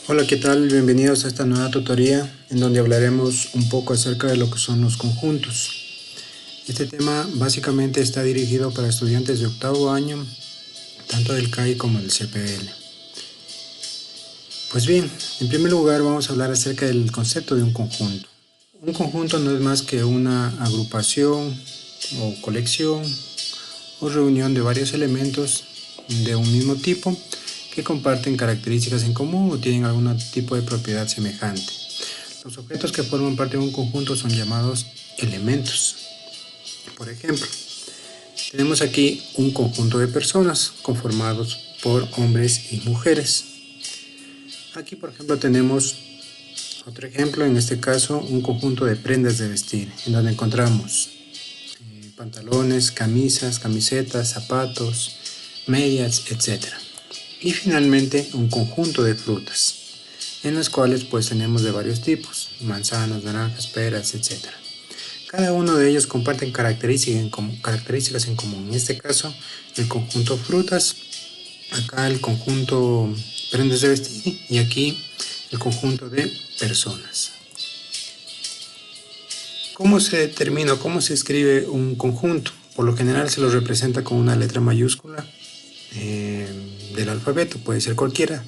Hola, ¿qué tal? Bienvenidos a esta nueva tutoría en donde hablaremos un poco acerca de lo que son los conjuntos. Este tema básicamente está dirigido para estudiantes de octavo año, tanto del CAI como del CPL. Pues bien, en primer lugar vamos a hablar acerca del concepto de un conjunto. Un conjunto no es más que una agrupación o colección o reunión de varios elementos de un mismo tipo que comparten características en común o tienen algún tipo de propiedad semejante. Los objetos que forman parte de un conjunto son llamados elementos. Por ejemplo, tenemos aquí un conjunto de personas conformados por hombres y mujeres. Aquí, por ejemplo, tenemos otro ejemplo, en este caso, un conjunto de prendas de vestir, en donde encontramos pantalones, camisas, camisetas, zapatos, medias, etc. Y finalmente, un conjunto de frutas, en las cuales pues tenemos de varios tipos, manzanas, naranjas, peras, etc. Cada uno de ellos comparten características en común. En este caso, el conjunto frutas, acá el conjunto prendas de vestir y aquí el conjunto de personas. ¿Cómo se determina o cómo se escribe un conjunto? Por lo general se lo representa con una letra mayúscula del alfabeto, puede ser cualquiera,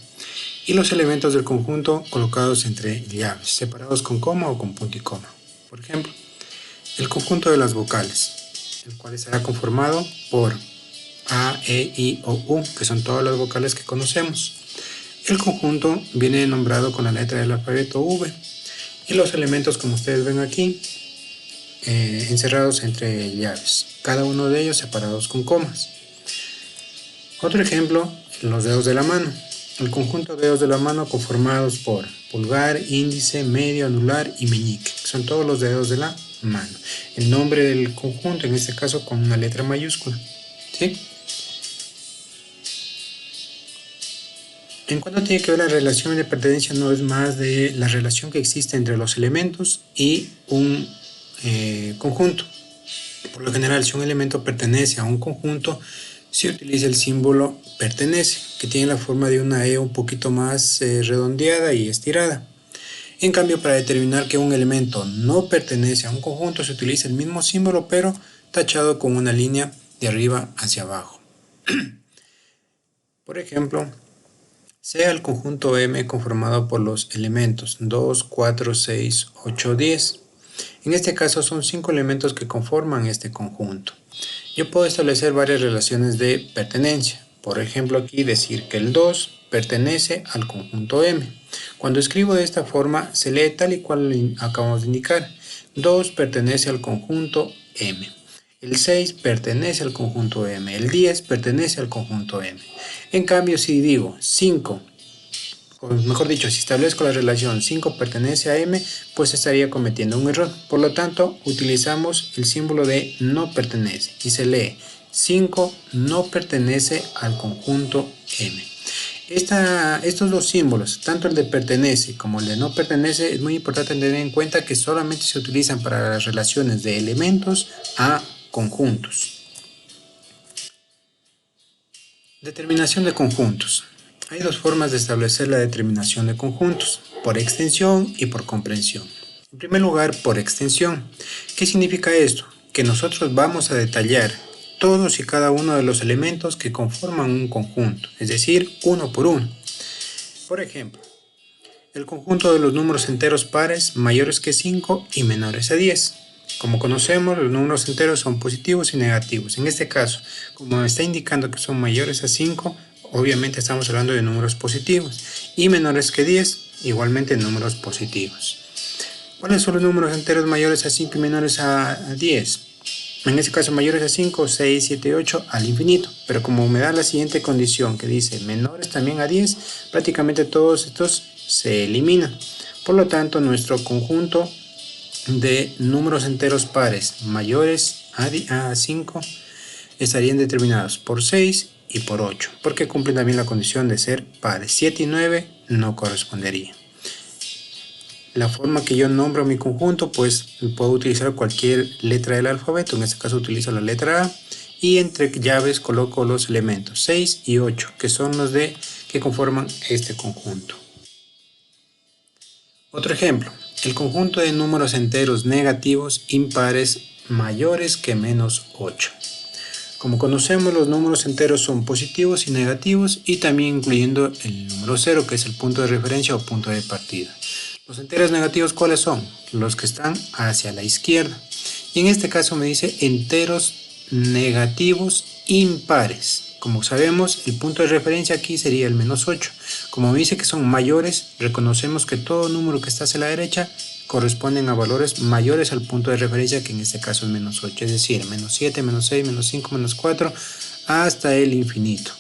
y los elementos del conjunto colocados entre llaves, separados con coma o con punto y coma. Por ejemplo, el conjunto de las vocales, el cual estará conformado por A, E, I o U, que son todas las vocales que conocemos. El conjunto viene nombrado con la letra del alfabeto V y los elementos, como ustedes ven aquí, encerrados entre llaves, cada uno de ellos separados con comas. Otro ejemplo, los dedos de la mano. El conjunto de dedos de la mano conformados por pulgar, índice, medio, anular y meñique. Son todos los dedos de la mano. El nombre del conjunto, en este caso con una letra mayúscula. ¿Sí? En cuanto tiene que ver la relación de pertenencia, no es más de la relación que existe entre los elementos y un conjunto. Por lo general, si un elemento pertenece a un conjunto, se utiliza el símbolo pertenece, que tiene la forma de una E un poquito más redondeada y estirada. En cambio, para determinar que un elemento no pertenece a un conjunto, se utiliza el mismo símbolo, pero tachado con una línea de arriba hacia abajo. Por ejemplo, sea el conjunto M conformado por los elementos 2, 4, 6, 8, 10. En este caso son 5 elementos que conforman este conjunto. Yo puedo establecer varias relaciones de pertenencia. Por ejemplo, aquí decir que el 2 pertenece al conjunto M. Cuando escribo de esta forma, se lee tal y cual acabamos de indicar. 2 pertenece al conjunto M. El 6 pertenece al conjunto M. El 10 pertenece al conjunto M. En cambio, si digo 5, o mejor dicho, si establezco la relación 5 pertenece a M, pues estaría cometiendo un error. Por lo tanto, utilizamos el símbolo de no pertenece y se lee 5 no pertenece al conjunto M. Estos dos símbolos, tanto el de pertenece como el de no pertenece, es muy importante tener en cuenta que solamente se utilizan para las relaciones de elementos a conjuntos. Determinación de conjuntos. Hay dos formas de establecer la determinación de conjuntos, por extensión y por comprensión. En primer lugar, por extensión. ¿Qué significa esto? Que nosotros vamos a detallar todos y cada uno de los elementos que conforman un conjunto, es decir, uno por uno. Por ejemplo, el conjunto de los números enteros pares mayores que 5 y menores a 10. Como conocemos, los números enteros son positivos y negativos. En este caso, como me está indicando que son mayores a 5, obviamente estamos hablando de números positivos. Y menores que 10, igualmente números positivos. ¿Cuáles son los números enteros mayores a 5 y menores a 10? En este caso, mayores a 5, 6, 7, 8 al infinito. Pero como me da la siguiente condición que dice menores también a 10, prácticamente todos estos se eliminan. Por lo tanto, nuestro conjunto de números enteros pares mayores a 5 estarían determinados por 6 y por 8, porque cumplen también la condición de ser pares. 7 y 9 no corresponderían. La forma que yo nombro mi conjunto, pues puedo utilizar cualquier letra del alfabeto. En este caso utilizo la letra A y entre llaves coloco los elementos 6 y 8, que son los que conforman este conjunto. Otro ejemplo, el conjunto de números enteros negativos impares mayores que menos 8. Como conocemos, los números enteros son positivos y negativos y también incluyendo el número 0, que es el punto de referencia o punto de partida. Los enteros negativos, ¿cuáles son? Los que están hacia la izquierda. Y en este caso me dice enteros negativos impares. Como sabemos, el punto de referencia aquí sería el menos 8. Como me dice que son mayores, reconocemos que todo número que está hacia la derecha corresponden a valores mayores al punto de referencia, que en este caso es menos 8, es decir, menos 7, menos 6, menos 5, menos 4, hasta el infinito.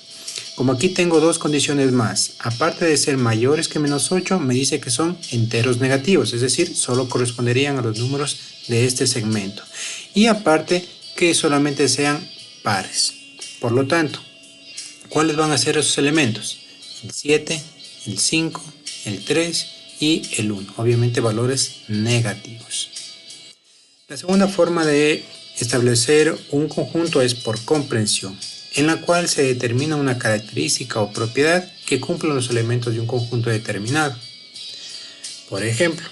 Como aquí tengo dos condiciones más, aparte de ser mayores que menos 8, me dice que son enteros negativos, es decir, solo corresponderían a los números de este segmento. Y aparte que solamente sean pares. Por lo tanto, ¿cuáles van a ser esos elementos? El 7, el 5, el 3 y el 1, obviamente valores negativos. La segunda forma de establecer un conjunto es por comprensión, en la cual se determina una característica o propiedad que cumplen los elementos de un conjunto determinado. Por ejemplo,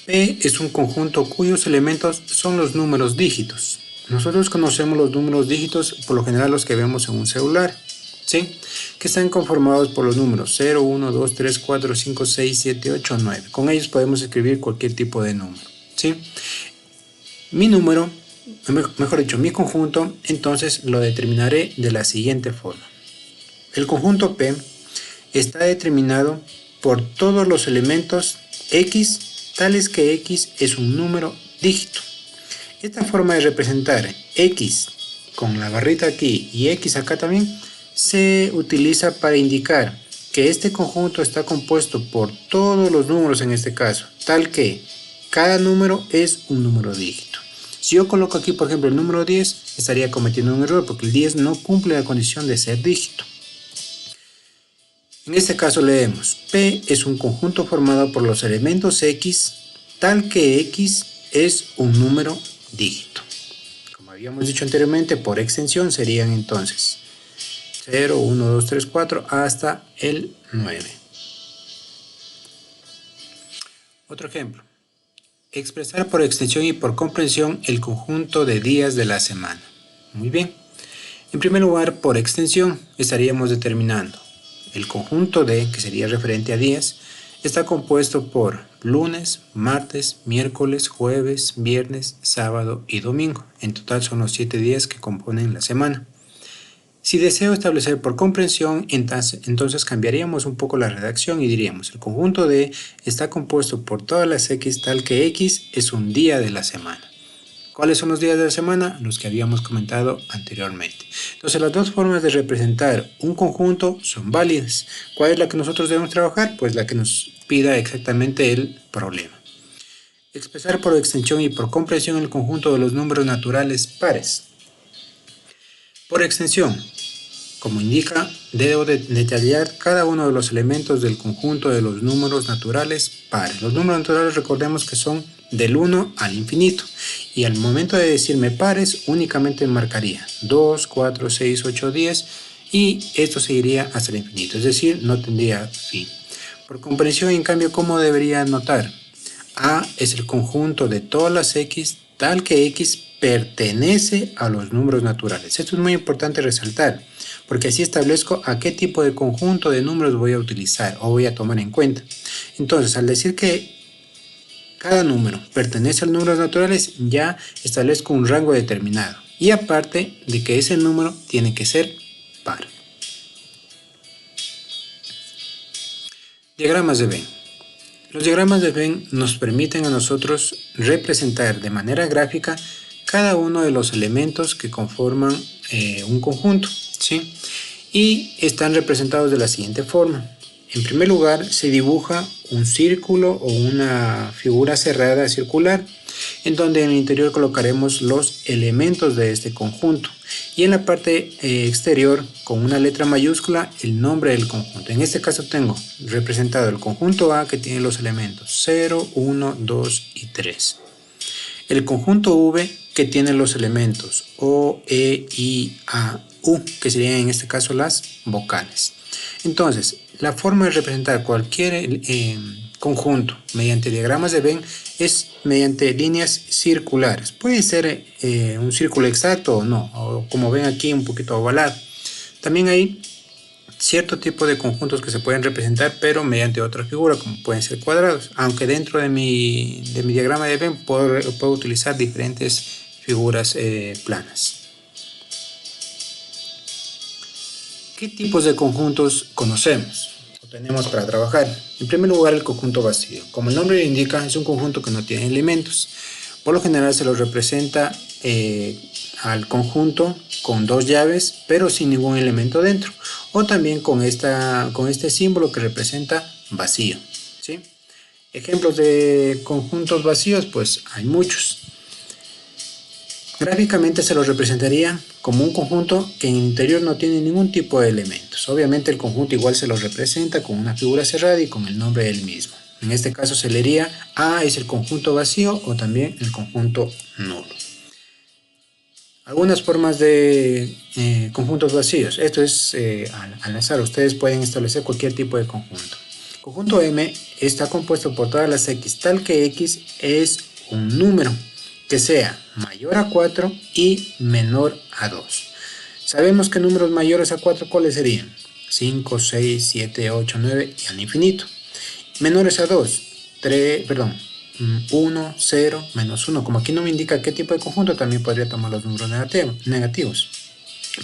P es un conjunto cuyos elementos son los números dígitos. Nosotros conocemos los números dígitos, por lo general los que vemos en un celular, ¿sí? Que están conformados por los números 0, 1, 2, 3, 4, 5, 6, 7, 8, 9. Con ellos podemos escribir cualquier tipo de número, ¿sí? Mi número, mejor dicho, mi conjunto, entonces lo determinaré de la siguiente forma. El conjunto P está determinado por todos los elementos X, tales que X es un número dígito. Esta forma de representar X con la barrita aquí y X acá también se utiliza para indicar que este conjunto está compuesto por todos los números en este caso, tal que cada número es un número dígito. Si yo coloco aquí, por ejemplo, el número 10, estaría cometiendo un error porque el 10 no cumple la condición de ser dígito. En este caso leemos, P es un conjunto formado por los elementos X, tal que X es un número dígito. Como habíamos dicho anteriormente, por extensión serían entonces 0, 1, 2, 3, 4 hasta el 9. Otro ejemplo. Expresar por extensión y por comprensión el conjunto de días de la semana. Muy bien. En primer lugar, por extensión estaríamos determinando el conjunto de, que sería referente a días, está compuesto por lunes, martes, miércoles, jueves, viernes, sábado y domingo. En total son los 7 días que componen la semana. Si deseo establecer por comprensión, entonces cambiaríamos un poco la redacción y diríamos, el conjunto de está compuesto por todas las X tal que X es un día de la semana. ¿Cuáles son los días de la semana? Los que habíamos comentado anteriormente. Entonces las dos formas de representar un conjunto son válidas. ¿Cuál es la que nosotros debemos trabajar? Pues la que nos pida exactamente el problema. Expresar por extensión y por comprensión el conjunto de los números naturales pares. Por extensión, como indica, debo detallar cada uno de los elementos del conjunto de los números naturales pares. Los números naturales recordemos que son del 1 al infinito y al momento de decirme pares únicamente marcaría 2, 4, 6, 8, 10 y esto seguiría hasta el infinito, es decir, no tendría fin. Por comprensión, en cambio, ¿cómo debería anotar? A es el conjunto de todas las X tal que X pertenece a los números naturales. Esto es muy importante resaltar, porque así establezco a qué tipo de conjunto de números voy a utilizar o voy a tomar en cuenta. Entonces, al decir que cada número pertenece a los números naturales, ya establezco un rango determinado. Y aparte de que ese número tiene que ser par. Diagramas de Venn. Los diagramas de Venn nos permiten a nosotros representar de manera gráfica cada uno de los elementos que conforman un conjunto, ¿sí? Y están representados de la siguiente forma. En primer lugar, se dibuja un círculo o una figura cerrada circular, en donde en el interior colocaremos los elementos de este conjunto. Y en la parte exterior, con una letra mayúscula, el nombre del conjunto. En este caso tengo representado el conjunto A, que tiene los elementos 0, 1, 2 y 3. El conjunto V, que tiene los elementos O, E, I, A, U, que serían en este caso las vocales. Entonces, la forma de representar cualquier conjunto mediante diagramas de Venn es mediante líneas circulares. Puede ser un círculo exacto o no, o como ven aquí un poquito ovalado. También hay cierto tipo de conjuntos que se pueden representar pero mediante otra figura, como pueden ser cuadrados, aunque dentro de mi diagrama de Venn puedo utilizar diferentes figuras planas. ¿Qué tipos de conjuntos conocemos o tenemos para trabajar? En primer lugar, el conjunto vacío. Como el nombre lo indica, es un conjunto que no tiene elementos. Por lo general se lo representa al conjunto con dos llaves, pero sin ningún elemento dentro. O también con este símbolo que representa vacío, ¿sí? Ejemplos de conjuntos vacíos, pues hay muchos. Gráficamente se lo representaría como un conjunto que en el interior no tiene ningún tipo de elementos. Obviamente el conjunto igual se lo representa con una figura cerrada y con el nombre del mismo. En este caso se leería A es el conjunto vacío o también el conjunto nulo. Algunas formas de conjuntos vacíos. Esto es al azar. Ustedes pueden establecer cualquier tipo de conjunto. El conjunto M está compuesto por todas las X, tal que X es un número que sea mayor a 4 y menor a 2. Sabemos que números mayores a 4, ¿cuáles serían? 5, 6, 7, 8, 9 y al infinito. Menores a 2, 1, 0, menos 1. Como aquí no me indica qué tipo de conjunto, también podría tomar los números negativos.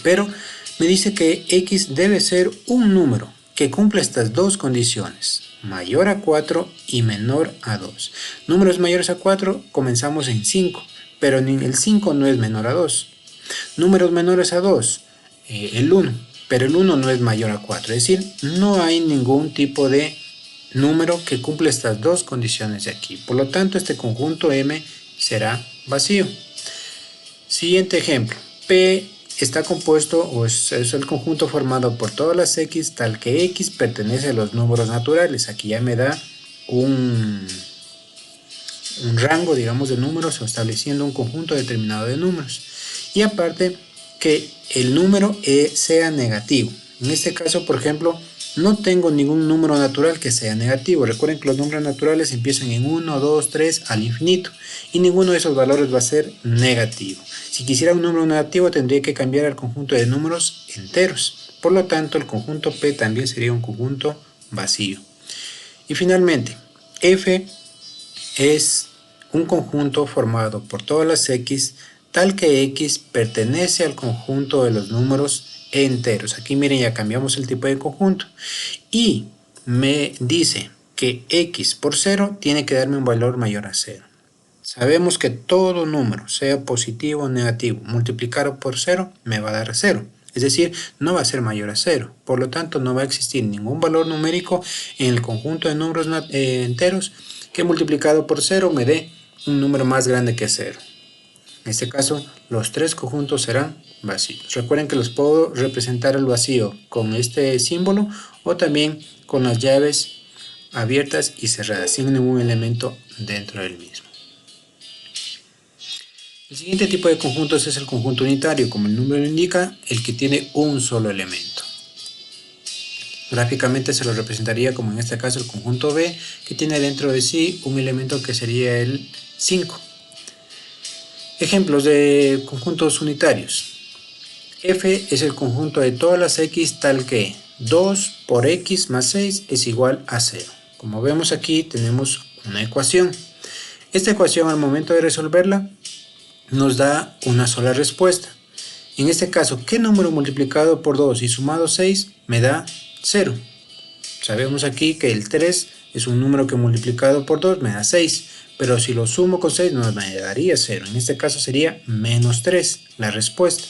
Pero me dice que X debe ser un número que cumpla estas dos condiciones, mayor a 4 y menor a 2. Números mayores a 4 comenzamos en 5, pero el 5 no es menor a 2. Números menores a 2, el 1, pero el 1 no es mayor a 4, es decir, no hay ningún tipo de número que cumple estas dos condiciones de aquí. Por lo tanto, este conjunto M será vacío. Siguiente ejemplo, P está compuesto o es el conjunto formado por todas las X, tal que X pertenece a los números naturales. Aquí ya me da un rango, digamos, de números o estableciendo un conjunto determinado de números. Y aparte que el número sea negativo. En este caso, por ejemplo, no tengo ningún número natural que sea negativo. Recuerden que los números naturales empiezan en 1, 2, 3 al infinito y ninguno de esos valores va a ser negativo. Si quisiera un número negativo tendría que cambiar al conjunto de números enteros. Por lo tanto, el conjunto P también sería un conjunto vacío. Y finalmente, F es un conjunto formado por todas las X, tal que X pertenece al conjunto de los números enteros. Aquí miren, ya cambiamos el tipo de conjunto y me dice que X por 0 tiene que darme un valor mayor a 0. Sabemos que todo número, sea positivo o negativo, multiplicado por 0 me va a dar 0. Es decir, no va a ser mayor a 0. Por lo tanto, no va a existir ningún valor numérico en el conjunto de números enteros que multiplicado por 0 me dé un número más grande que 0. En este caso, los tres conjuntos serán vacíos. Recuerden que los puedo representar el vacío con este símbolo o también con las llaves abiertas y cerradas, sin ningún elemento dentro del mismo. El siguiente tipo de conjuntos es el conjunto unitario, como el nombre lo indica, el que tiene un solo elemento. Gráficamente se lo representaría como en este caso el conjunto B, que tiene dentro de sí un elemento que sería el 5. Ejemplos de conjuntos unitarios. F es el conjunto de todas las X tal que 2 por X más 6 es igual a 0. Como vemos aquí tenemos una ecuación. Esta ecuación al momento de resolverla nos da una sola respuesta. En este caso, ¿qué número multiplicado por 2 y sumado 6 me da 0? Sabemos aquí que el 3 es un número que multiplicado por 2 me da 6, pero si lo sumo con 6 no me daría 0. En este caso sería menos 3 la respuesta.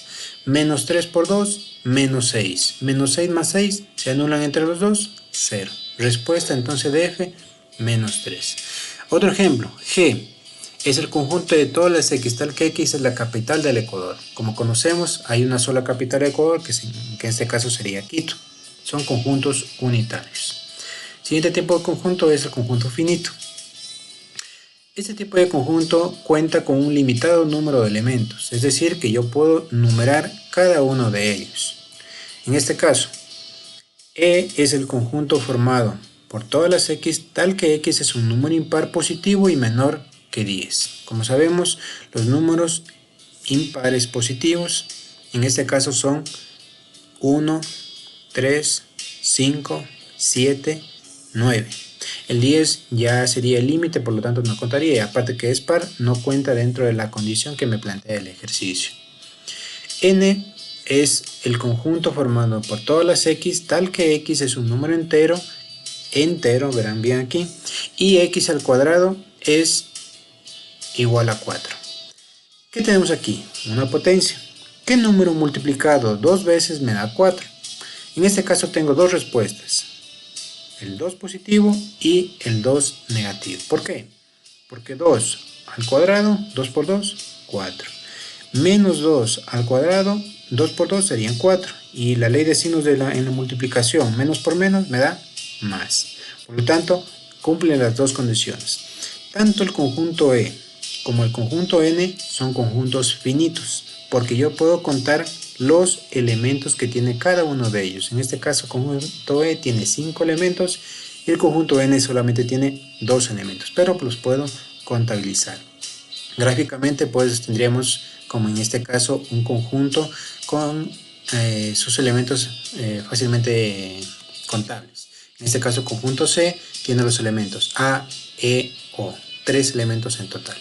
Menos 3 por 2, menos 6. Menos 6 más 6 se anulan entre los dos, 0. Respuesta entonces de F, menos 3. Otro ejemplo, G es el conjunto de todas las X, tal que X es la capital del Ecuador. Como conocemos, hay una sola capital del Ecuador, que en este caso sería Quito. Son conjuntos unitarios. Siguiente tipo de conjunto es el conjunto finito. Este tipo de conjunto cuenta con un limitado número de elementos, es decir, que yo puedo numerar cada uno de ellos. En este caso, E es el conjunto formado por todas las x tal que x es un número impar positivo y menor que 10. Como sabemos, los números impares positivos en este caso son 1, 3, 5, 7, 9. El 10 ya sería el límite, por lo tanto no contaría, y aparte que es par, no cuenta dentro de la condición que me plantea el ejercicio. N es el conjunto formado por todas las x, tal que x es un número entero, verán bien aquí, y x al cuadrado es igual a 4. ¿Qué tenemos aquí? Una potencia. ¿Qué número multiplicado dos veces me da 4? En este caso tengo dos respuestas, el 2 positivo y el 2 negativo. ¿Por qué? Porque 2 al cuadrado, 2 por 2, 4. Menos 2 al cuadrado, 2 por 2 serían 4. Y la ley de signos en la multiplicación, menos por menos, me da más. Por lo tanto, cumplen las dos condiciones. Tanto el conjunto E como el conjunto N son conjuntos finitos, porque yo puedo contar los elementos que tiene cada uno de ellos. En este caso, el conjunto E tiene 5 elementos y el conjunto N solamente tiene 2 elementos, pero los puedo contabilizar. Gráficamente, pues tendríamos, como en este caso, un conjunto con sus elementos fácilmente contables. En este caso, el conjunto C tiene los elementos A, E, O, 3 elementos en total.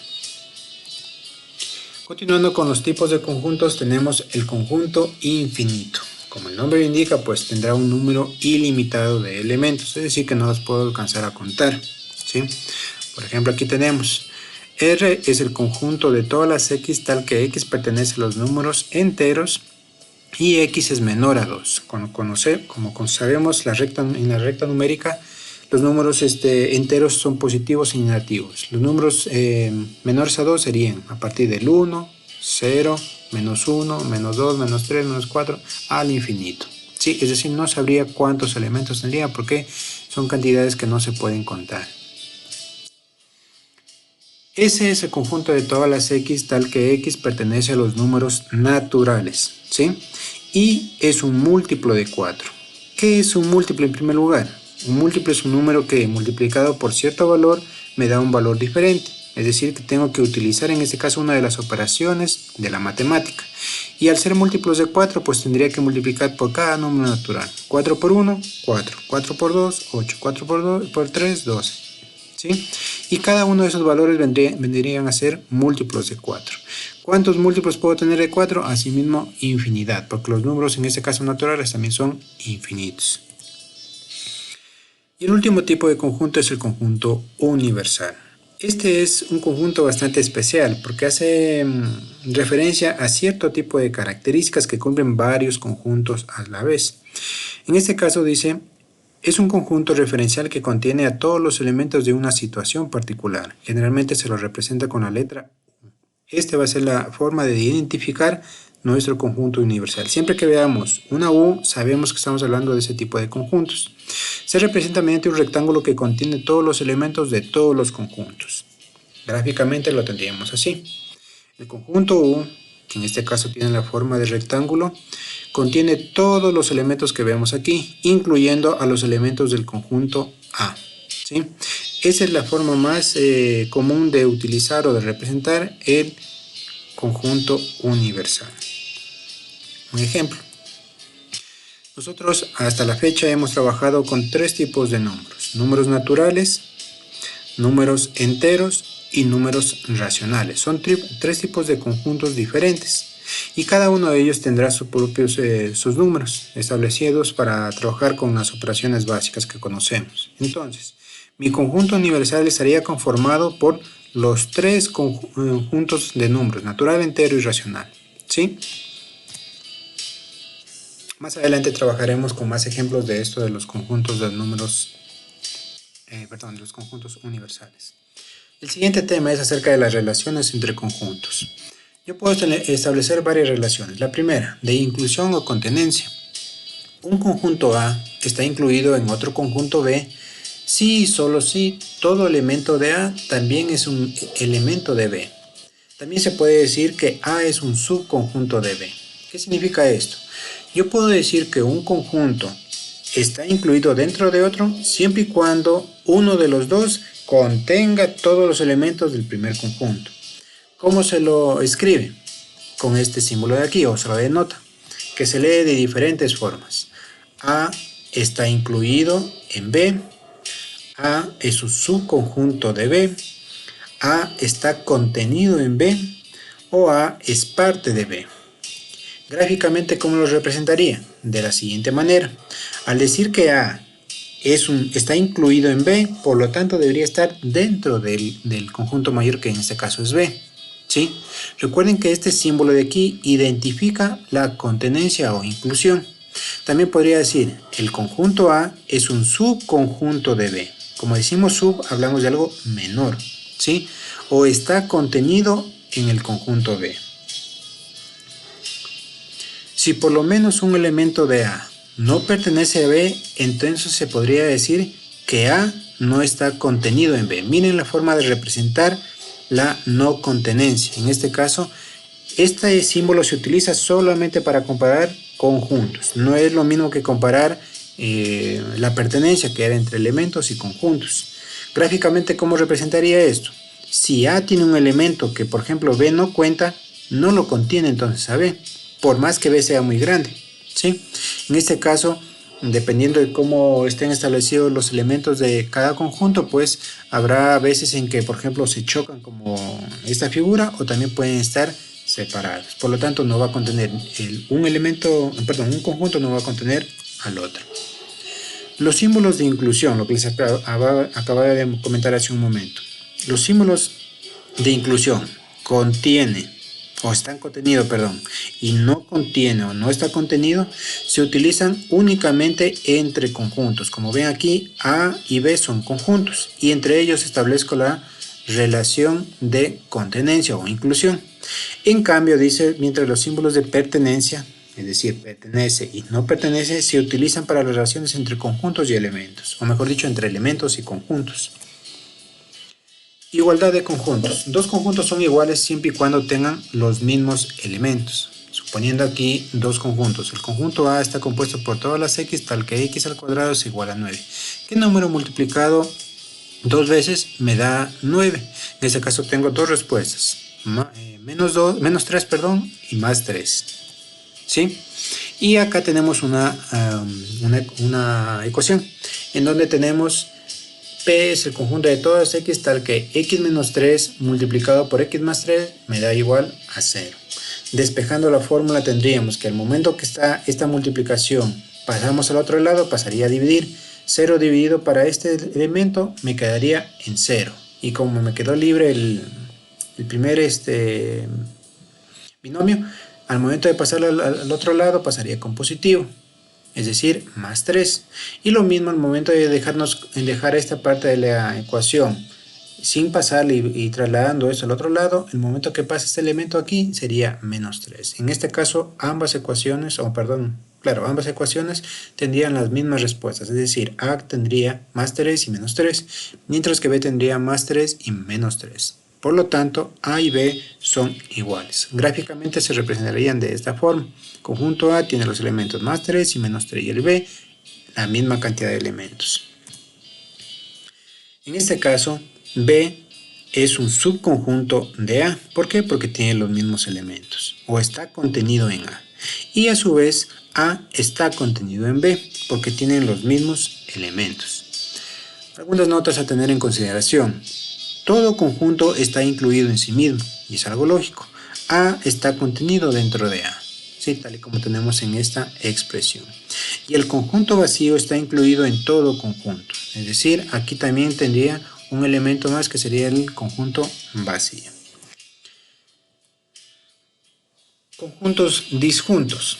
Continuando con los tipos de conjuntos, tenemos el conjunto infinito. Como el nombre indica, pues tendrá un número ilimitado de elementos, es decir, que no los puedo alcanzar a contar, ¿sí? Por ejemplo, aquí tenemos R es el conjunto de todas las x tal que x pertenece a los números enteros y x es menor a 2. Como sabemos, en la recta numérica, los números enteros son positivos y negativos. Los números menores a 2 serían a partir del 1, 0, menos 1, menos 2, menos 3, menos 4, al infinito. ¿Sí? Es decir, no sabría cuántos elementos tendría porque son cantidades que no se pueden contar. Ese es el conjunto de todas las x tal que x pertenece a los números naturales, ¿sí? Y es un múltiplo de 4. ¿Qué es un múltiplo en primer lugar? Un múltiplo es un número que multiplicado por cierto valor me da un valor diferente. Es decir, que tengo que utilizar en este caso una de las operaciones de la matemática. Y al ser múltiplos de 4, pues tendría que multiplicar por cada número natural. 4 por 1, 4. 4 por 2, 8. 4 por 3, 12. ¿Sí? Y cada uno de esos valores vendrían a ser múltiplos de 4. ¿Cuántos múltiplos puedo tener de 4? Asimismo, infinidad, porque los números en este caso naturales también son infinitos. Y el último tipo de conjunto es el conjunto universal. Este es un conjunto bastante especial porque hace referencia a cierto tipo de características que cumplen varios conjuntos a la vez. En este caso dice, es un conjunto referencial que contiene a todos los elementos de una situación particular. Generalmente se lo representa con la letra U. Esta va a ser la forma de identificar nuestro conjunto universal. Siempre que veamos una U, sabemos que estamos hablando de ese tipo de conjuntos. Se representa mediante un rectángulo que contiene todos los elementos de todos los conjuntos. Gráficamente lo tendríamos así. El conjunto U, que en este caso tiene la forma de rectángulo, contiene todos los elementos que vemos aquí, incluyendo a los elementos del conjunto A, ¿sí? Esa es la forma más común de utilizar o de representar el conjunto universal. Un ejemplo. Nosotros hasta la fecha hemos trabajado con 3 tipos de números. Números naturales, números enteros y números racionales. Son 3 tipos de conjuntos diferentes. Y cada uno de ellos tendrá sus números establecidos para trabajar con las operaciones básicas que conocemos. Entonces, mi conjunto universal estaría conformado por los 3 conjuntos de números, natural, entero y racional, ¿sí? Más adelante trabajaremos con más ejemplos de esto de los conjuntos de números, de los conjuntos universales. El siguiente tema es acerca de las relaciones entre conjuntos. Yo puedo establecer varias relaciones. La primera, de inclusión o contenencia. Un conjunto A está incluido en otro conjunto B si y solo si todo elemento de A también es un elemento de B. También se puede decir que A es un subconjunto de B. ¿Qué significa esto? Yo puedo decir que un conjunto está incluido dentro de otro siempre y cuando uno de los dos contenga todos los elementos del primer conjunto. ¿Cómo se lo escribe? Con este símbolo de aquí, o se lo denota, que se lee de diferentes formas. A está incluido en B, A es un subconjunto de B, A está contenido en B, o A es parte de B. Gráficamente, ¿cómo lo representaría? De la siguiente manera. Al decir que A está incluido en B, por lo tanto debería estar dentro del conjunto mayor, que en este caso es B. ¿Sí? Recuerden que este símbolo de aquí identifica la contenencia o inclusión. También podría decir, el conjunto A es un subconjunto de B. Como decimos sub, hablamos de algo menor, ¿sí? O está contenido en el conjunto B. Si por lo menos un elemento de A no pertenece a B, entonces se podría decir que A no está contenido en B. Miren la forma de representar la no contenencia. En este caso, este símbolo se utiliza solamente para comparar conjuntos. No es lo mismo que comparar la pertenencia, que era entre elementos y conjuntos. Gráficamente, ¿cómo representaría esto? Si A tiene un elemento que, por ejemplo, B no cuenta, no lo contiene entonces a B, por más que B sea muy grande, ¿sí? En este caso, dependiendo de cómo estén establecidos los elementos de cada conjunto, pues habrá veces en que, por ejemplo, se chocan como esta figura, o también pueden estar separados. Por lo tanto, no va a contener un conjunto no va a contener al otro. Los símbolos de inclusión, lo que les acababa de comentar hace un momento. Los símbolos de inclusión están contenidos, y no contiene o no está contenido, se utilizan únicamente entre conjuntos. Como ven aquí, A y B son conjuntos, y entre ellos establezco la relación de contenencia o inclusión. En cambio, dice, mientras los símbolos de pertenencia, es decir, pertenece y no pertenece, se utilizan para las relaciones entre conjuntos y elementos, o mejor dicho, entre elementos y conjuntos. Igualdad de conjuntos. Dos conjuntos son iguales siempre y cuando tengan los mismos elementos. Suponiendo aquí dos conjuntos. El conjunto A está compuesto por todas las x, tal que x al cuadrado es igual a 9. ¿Qué número multiplicado dos veces me da 9? En este caso tengo dos respuestas. Menos 3, y más 3. ¿Sí? Y acá tenemos una ecuación en donde tenemos P es el conjunto de todas x, tal que x menos 3 multiplicado por x más 3 me da igual a 0. Despejando la fórmula, tendríamos que al momento que está esta multiplicación pasamos al otro lado, pasaría a dividir. 0 dividido para este elemento me quedaría en 0. Y como me quedó libre el primer binomio, al momento de pasar al otro lado pasaría con positivo, es decir, más 3. Y lo mismo al momento de dejar esta parte de la ecuación sin pasarle y trasladando eso al otro lado, el momento que pase este elemento aquí sería menos 3. En este caso, ambas ecuaciones tendrían las mismas respuestas, es decir, A tendría más 3 y menos 3, mientras que B tendría más 3 y menos 3. Por lo tanto, A y B son iguales. Gráficamente se representarían de esta forma. Conjunto A tiene los elementos más 3 y menos 3, y el B la misma cantidad de elementos. En este caso, B es un subconjunto de A. ¿Por qué? Porque tiene los mismos elementos, o está contenido en A. Y a su vez, A está contenido en B, porque tienen los mismos elementos. Algunas notas a tener en consideración. Todo conjunto está incluido en sí mismo, y es algo lógico. A está contenido dentro de A, ¿sí? Tal y como tenemos en esta expresión. Y el conjunto vacío está incluido en todo conjunto. Es decir, aquí también tendría un elemento más que sería el conjunto vacío. Conjuntos disjuntos.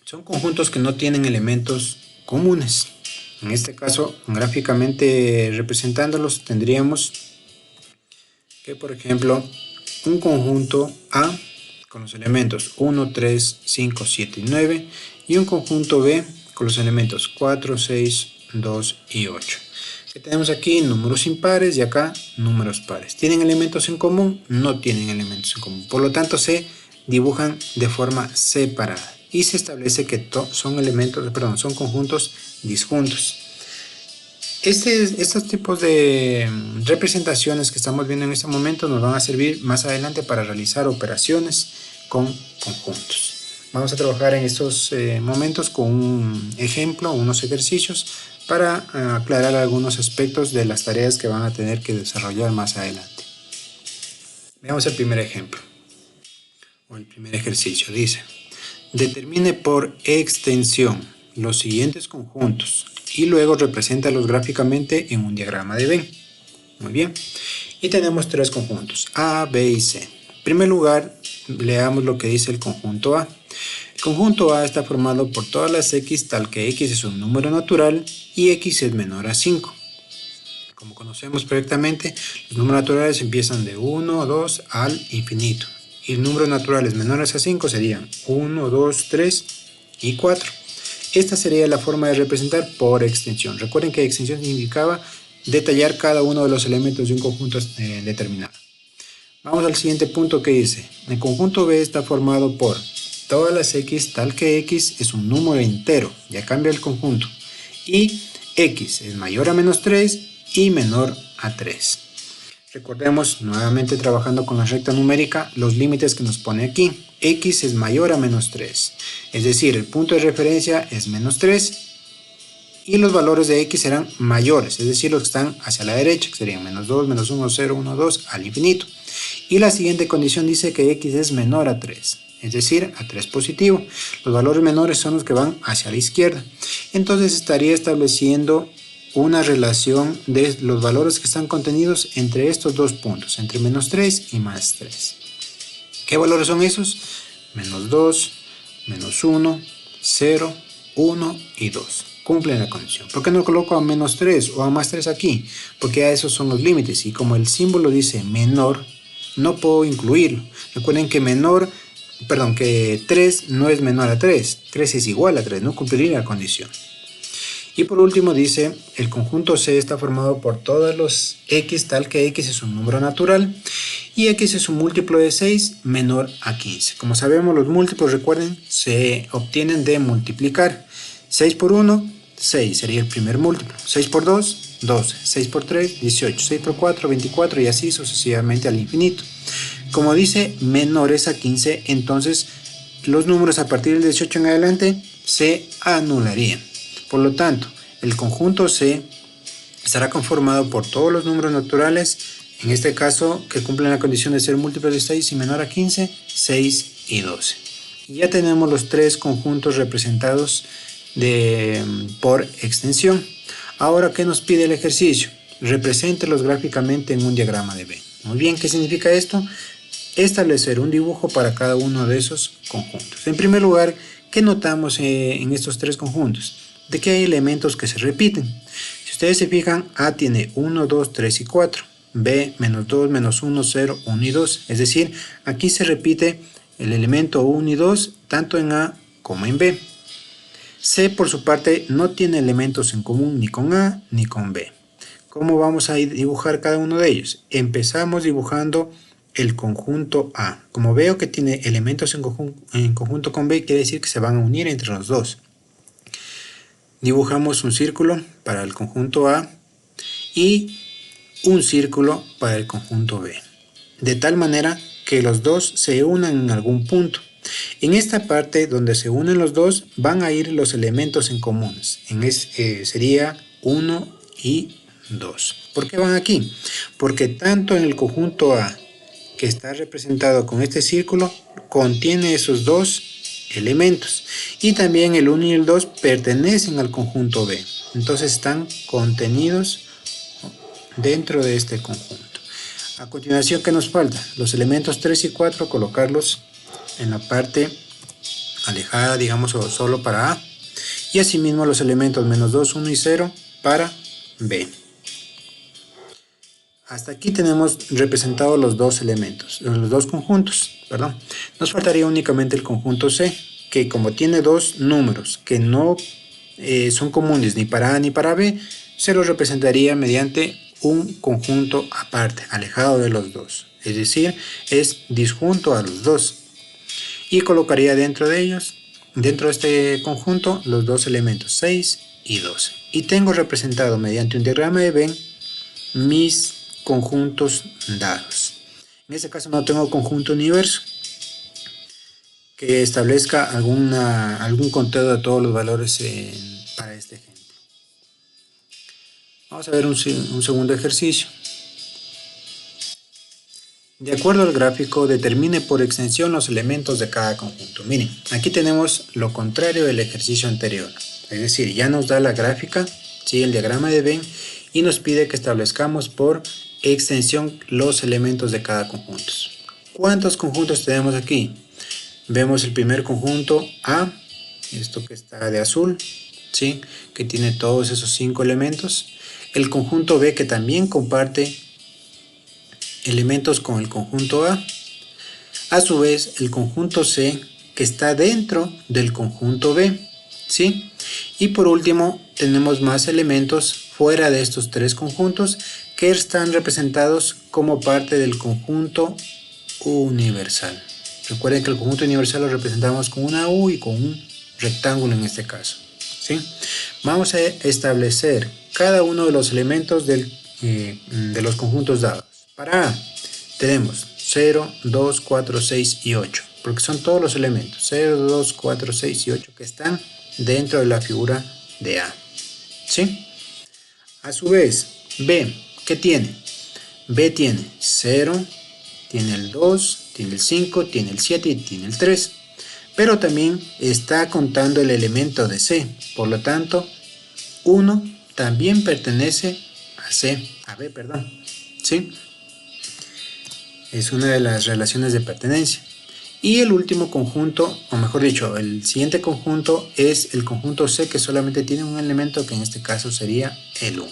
Son conjuntos que no tienen elementos comunes. En este caso, gráficamente representándolos, tendríamos que, por ejemplo, un conjunto A con los elementos 1, 3, 5, 7 y 9, y un conjunto B con los elementos 4, 6, 2 y 8. Que tenemos aquí números impares y acá números pares. ¿Tienen elementos en común? No tienen elementos en común. Por lo tanto, se dibujan de forma separada. y se establece que son conjuntos disjuntos. Estos tipos de representaciones que estamos viendo en este momento nos van a servir más adelante para realizar operaciones con conjuntos. Vamos a trabajar en estos momentos con un ejemplo, unos ejercicios para aclarar algunos aspectos de las tareas que van a tener que desarrollar más adelante. Veamos el primer ejemplo o el primer ejercicio. Dice: determine por extensión los siguientes conjuntos y luego represéntalos gráficamente en un diagrama de Venn. Muy bien. Y tenemos tres conjuntos, A, B y C. En primer lugar, leamos lo que dice el conjunto A. El conjunto A está formado por todas las x tal que x es un número natural y x es menor a 5. Como conocemos perfectamente, los números naturales empiezan de 1, 2 al infinito. Y números naturales menores a 5 serían 1, 2, 3 y 4. Esta sería la forma de representar por extensión. Recuerden que extensión significaba detallar cada uno de los elementos de un conjunto determinado. Vamos al siguiente punto que dice: el conjunto B está formado por todas las x tal que x es un número entero, ya cambia el conjunto, y x es mayor a menos 3 y menor a 3. Recordemos, nuevamente trabajando con la recta numérica, los límites que nos pone aquí. X es mayor a menos 3, es decir, el punto de referencia es menos 3 y los valores de x serán mayores, es decir, los que están hacia la derecha, que serían menos 2, menos 1, 0, 1, 2 al infinito. Y la siguiente condición dice que x es menor a 3, es decir, a 3 positivo. Los valores menores son los que van hacia la izquierda. Entonces estaría estableciendo una relación de los valores que están contenidos entre estos dos puntos, entre menos 3 y más 3. ¿Qué valores son esos? Menos 2, menos 1, 0, 1 y 2. Cumplen la condición. ¿Por qué no coloco a menos 3 o a más 3 aquí? Porque a esos son los límites y como el símbolo dice menor, no puedo incluirlo. Recuerden que que 3 no es menor a 3. 3 es igual a 3, no cumpliría la condición. Y por último dice, el conjunto C está formado por todos los x tal que x es un número natural y x es un múltiplo de 6 menor a 15. Como sabemos, los múltiplos, recuerden, se obtienen de multiplicar. 6 por 1, 6 sería el primer múltiplo. 6 por 2, 12. 6 por 3, 18. 6 por 4, 24 y así sucesivamente al infinito. Como dice menores a 15, entonces los números a partir del 18 en adelante se anularían. Por lo tanto, el conjunto C estará conformado por todos los números naturales, en este caso que cumplen la condición de ser múltiplos de 6 y menor a 15, 6 y 12. Y ya tenemos los tres conjuntos representados por extensión. Ahora, ¿qué nos pide el ejercicio? Represéntelos gráficamente en un diagrama de Venn. Muy bien, ¿qué significa esto? Establecer un dibujo para cada uno de esos conjuntos. En primer lugar, ¿qué notamos en estos tres conjuntos? De que hay elementos que se repiten. Si ustedes se fijan, A tiene 1, 2, 3 y 4. B, menos 2, menos 1, 0, 1 y 2. Es decir, aquí se repite el elemento 1 y 2 tanto en A como en B. C, por su parte, no tiene elementos en común ni con A ni con B. ¿Cómo vamos a dibujar cada uno de ellos? Empezamos dibujando el conjunto A. Como veo que tiene elementos en conjunto con B, quiere decir que se van a unir entre los dos. Dibujamos un círculo para el conjunto A y un círculo para el conjunto B, de tal manera que los dos se unan en algún punto. En esta parte donde se unen los dos van a ir los elementos en comunes, sería 1 y 2. ¿Por qué van aquí? Porque tanto en el conjunto A, que está representado con este círculo, contiene esos dos elementos, y también el 1 y el 2 pertenecen al conjunto B, entonces están contenidos dentro de este conjunto. A continuación, ¿qué nos falta? Los elementos 3 y 4 colocarlos en la parte alejada, digamos, o solo para A, y asimismo los elementos menos 2, 1 y 0 para B. Hasta aquí tenemos representados los dos conjuntos. Nos faltaría únicamente el conjunto C, que como tiene dos números que no son comunes ni para A ni para B, se los representaría mediante un conjunto aparte, alejado de los dos. Es decir, es disjunto a los dos. Y colocaría dentro de ellos dentro de este conjunto los dos elementos 6 y 12. Y tengo representado mediante un diagrama de Venn mis conjuntos dados. En este caso no tengo conjunto universo que establezca algún conteo de todos los valores para este ejemplo. Vamos a ver un segundo ejercicio. De acuerdo al gráfico, determine por extensión los elementos de cada conjunto. Miren, aquí tenemos lo contrario del ejercicio anterior. Es decir, ya nos da la gráfica, ¿sí? El diagrama de Venn, y nos pide que establezcamos por extensión los elementos de cada conjunto. ¿Cuántos conjuntos tenemos aquí? Vemos el primer conjunto A, esto que está de azul, ¿sí? Que tiene todos esos 5 elementos. El conjunto B, que también comparte elementos con el conjunto A. A su vez, el conjunto C, que está dentro del conjunto B, ¿sí? Y por último, tenemos más elementos fuera de estos 3 conjuntos que están representados como parte del conjunto universal. Recuerden que el conjunto universal lo representamos con una U y con un rectángulo en este caso, ¿sí? Vamos a establecer cada uno de los elementos de los conjuntos dados. Para A tenemos 0, 2, 4, 6 y 8, porque son todos los elementos 0, 2, 4, 6 y 8 que están dentro de la figura de A, ¿sí? A su vez, B, ¿qué tiene? B tiene 0, tiene el 2, tiene el 5, tiene el 7 y tiene el 3, pero también está contando el elemento de C, por lo tanto 1 también pertenece a B, ¿sí? Es una de las relaciones de pertenencia. Y el último conjunto, o mejor dicho, el siguiente conjunto es el conjunto C, que solamente tiene un elemento, que en este caso sería el 1.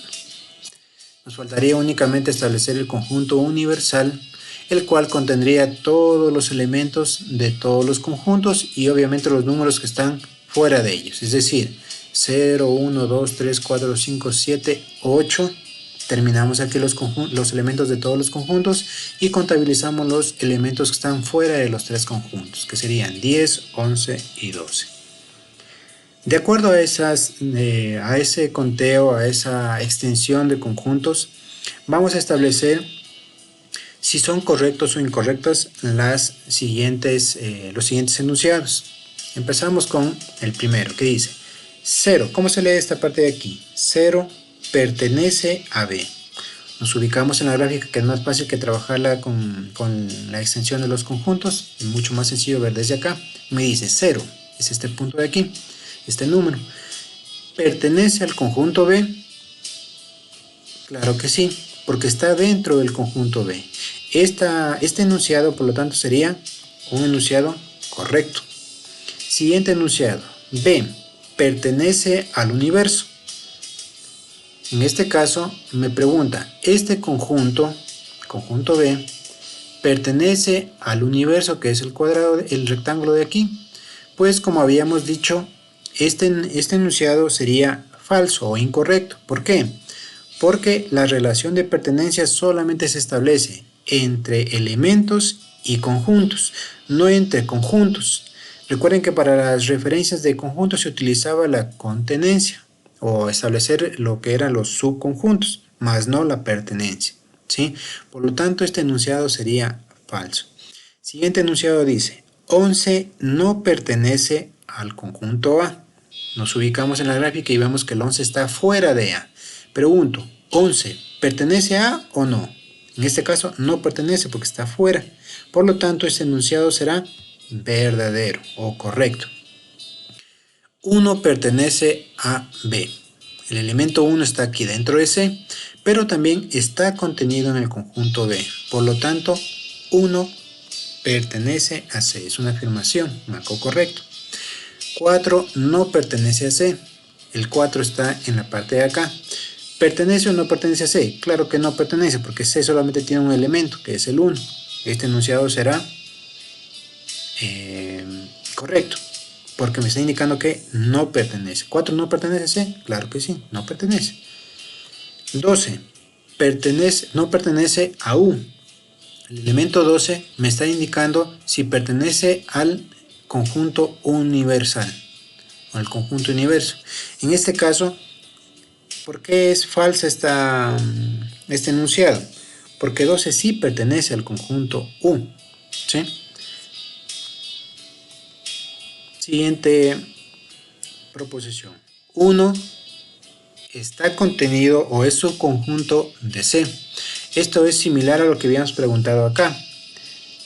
Nos faltaría únicamente establecer el conjunto universal, el cual contendría todos los elementos de todos los conjuntos y obviamente los números que están fuera de ellos, es decir, 0, 1, 2, 3, 4, 5, 7, 8. Terminamos aquí los elementos de todos los conjuntos y contabilizamos los elementos que están fuera de los 3 conjuntos, que serían 10, 11 y 12. De acuerdo a ese conteo, a esa extensión de conjuntos, vamos a establecer si son correctos o incorrectos los siguientes enunciados. Empezamos con el primero, que dice 0. ¿Cómo se lee esta parte de aquí? 0 pertenece a B. Nos ubicamos en la gráfica, que es más fácil que trabajarla con la extensión de los conjuntos. Es mucho más sencillo ver desde acá. Me dice 0, es este punto de aquí, este número. ¿Pertenece al conjunto B? Claro que sí, porque está dentro del conjunto B. Este enunciado, por lo tanto, sería un enunciado correcto. Siguiente enunciado. B pertenece al universo. En este caso me pregunta, ¿este conjunto B, pertenece al universo, que es el rectángulo de aquí? Pues como habíamos dicho, este enunciado sería falso o incorrecto. ¿Por qué? Porque la relación de pertenencia solamente se establece entre elementos y conjuntos, no entre conjuntos. Recuerden que para las referencias de conjuntos se utilizaba la contenencia, o establecer lo que eran los subconjuntos, más no la pertenencia, ¿sí? Por lo tanto, este enunciado sería falso. Siguiente enunciado dice, 11 no pertenece al conjunto A. Nos ubicamos en la gráfica y vemos que el 11 está fuera de A. Pregunto, ¿11 pertenece a A o no? En este caso no pertenece porque está fuera. Por lo tanto, este enunciado será verdadero o correcto. 1 pertenece a B. El elemento 1 está aquí dentro de C, pero también está contenido en el conjunto B. Por lo tanto, 1 pertenece a C. Es una afirmación, marco correcto. 4 no pertenece a C. El 4 está en la parte de acá. ¿Pertenece o no pertenece a C? Claro que no pertenece, porque C solamente tiene un elemento, que es el 1. Este enunciado será correcto, porque me está indicando que no pertenece. 4 no pertenece a C, claro que sí, no pertenece. 12 no pertenece a U. El elemento 12 me está indicando si pertenece al conjunto universal o el conjunto universo. En este caso, ¿por qué es falsa este enunciado? Porque 12 sí pertenece al conjunto U, ¿sí? Siguiente proposición. 1 está contenido o es subconjunto de C. Esto es similar a lo que habíamos preguntado acá.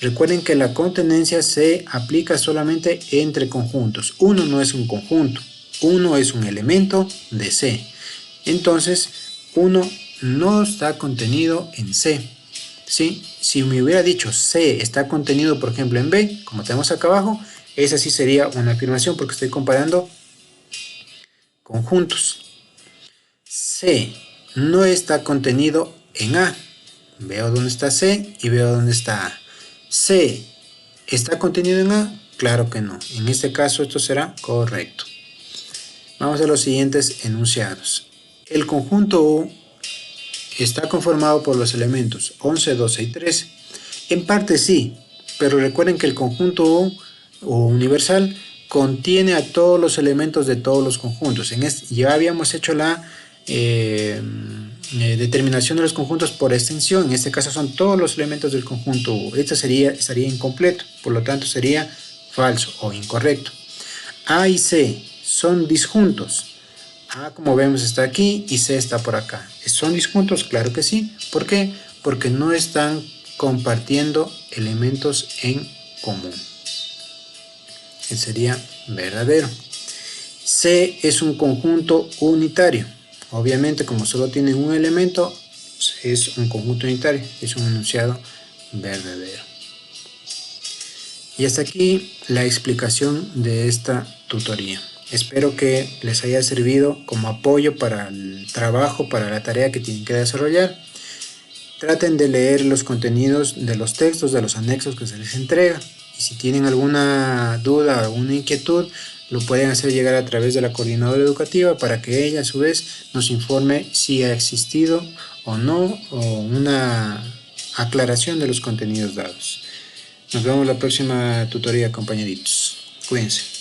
Recuerden que la contenencia se aplica solamente entre conjuntos. 1 no es un conjunto, 1 es un elemento de C. Entonces, 1 no está contenido en C. ¿Sí? Si me hubiera dicho C está contenido, por ejemplo, en B, como tenemos acá abajo, esa sí sería una afirmación porque estoy comparando conjuntos. C no está contenido en A. Veo dónde está C y veo dónde está A. C está contenido en A, claro que no. En este caso esto será correcto. Vamos a los siguientes enunciados. El conjunto U está conformado por los elementos 11, 12 y 13. En parte sí, pero recuerden que el conjunto U o universal contiene a todos los elementos de todos los conjuntos. Ya habíamos hecho la determinación de los conjuntos por extensión. En este caso son todos los elementos del conjunto U. Esto estaría incompleto, por lo tanto sería falso o incorrecto. A y C son disjuntos. A, como vemos, está aquí y C está por acá. ¿Son disjuntos? Claro que sí. ¿Por qué? Porque no están compartiendo elementos en común. Sería verdadero. C es un conjunto unitario. Obviamente, como solo tiene un elemento, es un conjunto unitario. Es un enunciado verdadero. Y hasta aquí la explicación de esta tutoría. Espero que les haya servido como apoyo para el trabajo, para la tarea que tienen que desarrollar. Traten de leer los contenidos de los textos, de los anexos que se les entrega. Y si tienen alguna duda o alguna inquietud, lo pueden hacer llegar a través de la coordinadora educativa para que ella a su vez nos informe si ha existido o no o una aclaración de los contenidos dados. Nos vemos en la próxima tutoría, compañeritos. Cuídense.